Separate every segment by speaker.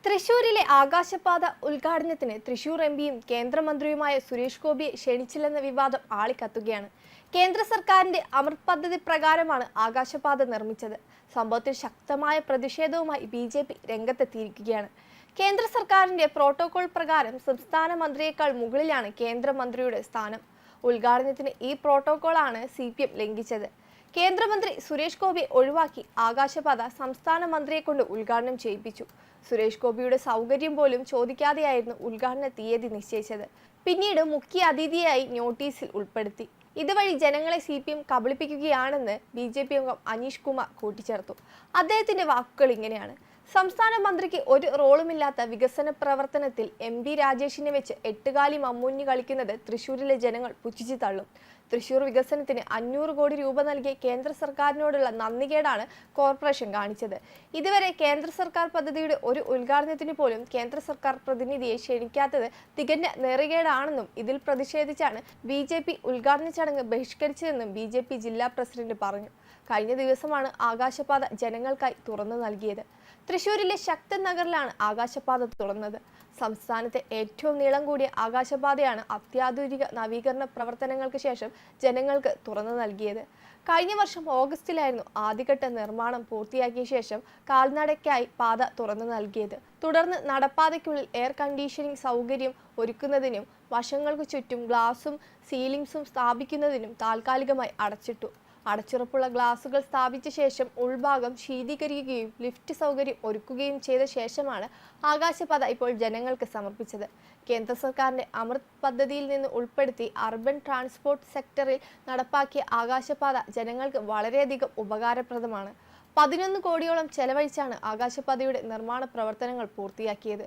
Speaker 1: തൃശൂരിലെ ആകാശപാത ഉദ്ഘാടനത്തിന് തൃശൂർ എംപിയും കേന്ദ്രമന്ത്രിയുമായ സുരേഷ് ഗോപിയെ ക്ഷണിച്ചില്ലെന്ന വിവാദം ആളിക്കത്തുകയാണ്. കേന്ദ്ര സർക്കാരിന്റെ അമൃത് പദ്ധതി പ്രകാരമാണ് ആകാശപാത നിർമ്മിച്ചത്. സംഭവത്തിൽ ശക്തമായ പ്രതിഷേധവുമായി BJP രംഗത്തെത്തിയിരിക്കുകയാണ്. കേന്ദ്ര സർക്കാരിന്റെ പ്രോട്ടോകോൾ പ്രകാരം സംസ്ഥാന മന്ത്രിയേക്കാൾ മുകളിലാണ് കേന്ദ്രമന്ത്രിയുടെ സ്ഥാനം. ഉദ്ഘാടനത്തിന് ഈ പ്രോട്ടോകോളാണ് CPM ലംഘിച്ചത്. കേന്ദ്രമന്ത്രി സുരേഷ് ഗോപിയെ ഒഴിവാക്കി ആകാശപാത സംസ്ഥാന മന്ത്രിയെ കൊണ്ട് ഉദ്ഘാടനം ചെയ്യിപ്പിച്ചു. സുരേഷ് ഗോപിയുടെ സൗകര്യം പോലും ചോദിക്കാതെയായിരുന്നു ഉദ്ഘാടന തീയതി നിശ്ചയിച്ചത്. പിന്നീട് മുഖ്യ അതിഥിയായി നോട്ടീസിൽ ഉൾപ്പെടുത്തി. ഇതുവഴി ജനങ്ങളെ CPM കബളിപ്പിക്കുകയാണെന്ന് BJP അംഗം അനീഷ് കുമാർ കൂട്ടിച്ചേർത്തു. അദ്ദേഹത്തിന്റെ വാക്കുകൾ ഇങ്ങനെയാണ്: സംസ്ഥാന മന്ത്രിക്ക് ഒരു റോളുമില്ലാത്ത വികസന പ്രവർത്തനത്തിൽ MP രാജേഷിനെ വെച്ച് എട്ടുകാലി മമ്മൂഞ്ഞ് കളിക്കുന്നത് തൃശ്ശൂരിലെ ജനങ്ങൾ പുച്ഛിച്ചു തള്ളും. തൃശ്ശൂർ വികസനത്തിന് 500 കോടി രൂപ നൽകിയ കേന്ദ്ര സർക്കാരിനോടുള്ള നന്ദികേടാണ് കോർപ്പറേഷൻ കാണിച്ചത്. ഇതുവരെ കേന്ദ്ര സർക്കാർ പദ്ധതിയുടെ ഒരു ഉദ്ഘാടനത്തിന് പോലും കേന്ദ്ര സർക്കാർ പ്രതിനിധിയെ ക്ഷണിക്കാത്തത് തികഞ്ഞ നെറികേടാണെന്നും ഇതിൽ പ്രതിഷേധിച്ചാണ് BJP ഉദ്ഘാടന ചടങ്ങ് ബഹിഷ്കരിച്ചതെന്നും BJP ജില്ലാ പ്രസിഡന്റ് പറഞ്ഞു. കഴിഞ്ഞ ദിവസമാണ് ആകാശപാത ജനങ്ങൾക്കായി തുറന്നു നൽകിയത്. തൃശ്ശൂരിലെ ശക്തൻ നഗറിലാണ് ആകാശപാത തുറന്നത്. സംസ്ഥാനത്തെ ഏറ്റവും നീളം കൂടിയ ആകാശപാതയാണ് അത്യാധുനിക നവീകരണ പ്രവർത്തനങ്ങൾക്ക് ശേഷം ജനങ്ങൾക്ക് തുറന്നു നൽകിയത്. കഴിഞ്ഞ വർഷം ഓഗസ്റ്റിലായിരുന്നു ആദ്യഘട്ട നിർമ്മാണം പൂർത്തിയാക്കിയ ശേഷം കാൽനടയ്ക്കായി പാത തുറന്നു നൽകിയത്. തുടർന്ന് നടപ്പാതയ്ക്കുള്ളിൽ എയർ കണ്ടീഷനിംഗ് സൗകര്യം ഒരുക്കുന്നതിനും വശങ്ങൾക്ക് ചുറ്റും ഗ്ലാസും സീലിംഗ്സും സ്ഥാപിക്കുന്നതിനും താൽക്കാലികമായി അടച്ചിട്ടു. അടച്ചുറപ്പുള്ള ഗ്ലാസുകൾ സ്ഥാപിച്ച ശേഷം ഉൾഭാഗം ശീതീകരിക്കുകയും ലിഫ്റ്റ് സൗകര്യം ഒരുക്കുകയും ചെയ്ത ശേഷമാണ് ആകാശപാത ഇപ്പോൾ ജനങ്ങൾക്ക് സമർപ്പിച്ചത്. കേന്ദ്ര സർക്കാരിന്റെ അമൃത് പദ്ധതിയിൽ നിന്ന് ഉൾപ്പെടുത്തി അർബൻ ട്രാൻസ്പോർട്ട് സെക്ടറിൽ നടപ്പാക്കിയ ആകാശപാത ജനങ്ങൾക്ക് വളരെയധികം ഉപകാരപ്രദമാണ്. 11 കോടിയോളം ചെലവഴിച്ചാണ് ആകാശപാതയുടെ നിർമ്മാണ പ്രവർത്തനങ്ങൾ പൂർത്തിയാക്കിയത്.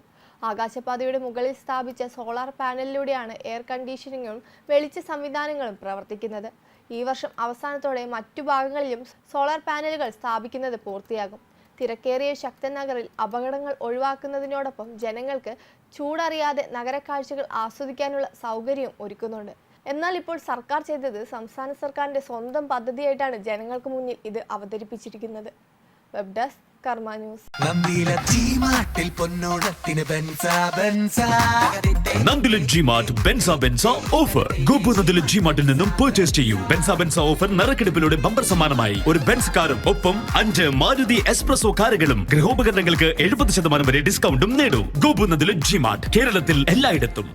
Speaker 1: ആകാശപാതയുടെ മുകളിൽ സ്ഥാപിച്ച സോളാർ പാനലിലൂടെയാണ് എയർ കണ്ടീഷനിങ്ങും വെളിച്ച സംവിധാനങ്ങളും പ്രവർത്തിക്കുന്നത്. ഈ വർഷം അവസാനത്തോടെ മറ്റു ഭാഗങ്ങളിലും സോളാർ പാനലുകൾ സ്ഥാപിക്കുന്നത് പൂർത്തിയാകും. തിരക്കേറിയ ശക്തൻ നഗറിൽ അപകടങ്ങൾ ഒഴിവാക്കുന്നതിനോടൊപ്പം ജനങ്ങൾക്ക് ചൂടറിയാതെ നഗരക്കാഴ്ചകൾ ആസ്വദിക്കാനുള്ള സൗകര്യവും ഒരുക്കുന്നുണ്ട്. എന്നാൽ ഇപ്പോൾ സർക്കാർ ചെയ്തത് സംസ്ഥാന സർക്കാരിന്റെ സ്വന്തം പദ്ധതിയായിട്ടാണ് ജനങ്ങൾക്ക് മുന്നിൽ ഇത് അവതരിപ്പിച്ചിരിക്കുന്നത്. വെബ് ഡെസ്ക് കർമ്മ ന്യൂസ്.
Speaker 2: നന്ദില ജിമാർട്ട് ബെൻസ ഓഫർ. ഗോപുനന്ദില ജിമാർട്ടിൽ നിന്നും പർച്ചേസ് ചെയ്യൂ. ബെൻസ ഓഫർ നറുക്കെടുപ്പിലൂടെ ബമ്പർ സമ്മാനമായി ഒരു ബെൻസ് കാറും ഒപ്പം 5 മാരുതി എക്സ്പ്രസോ കാറുകളും ഗൃഹോപകരണങ്ങൾക്ക് 70% വരെ ഡിസ്കൗണ്ടും നേടൂ. ഗോപുനന്ദില ജിമാർട്ട് കേരളത്തിൽ എല്ലായിടത്തും.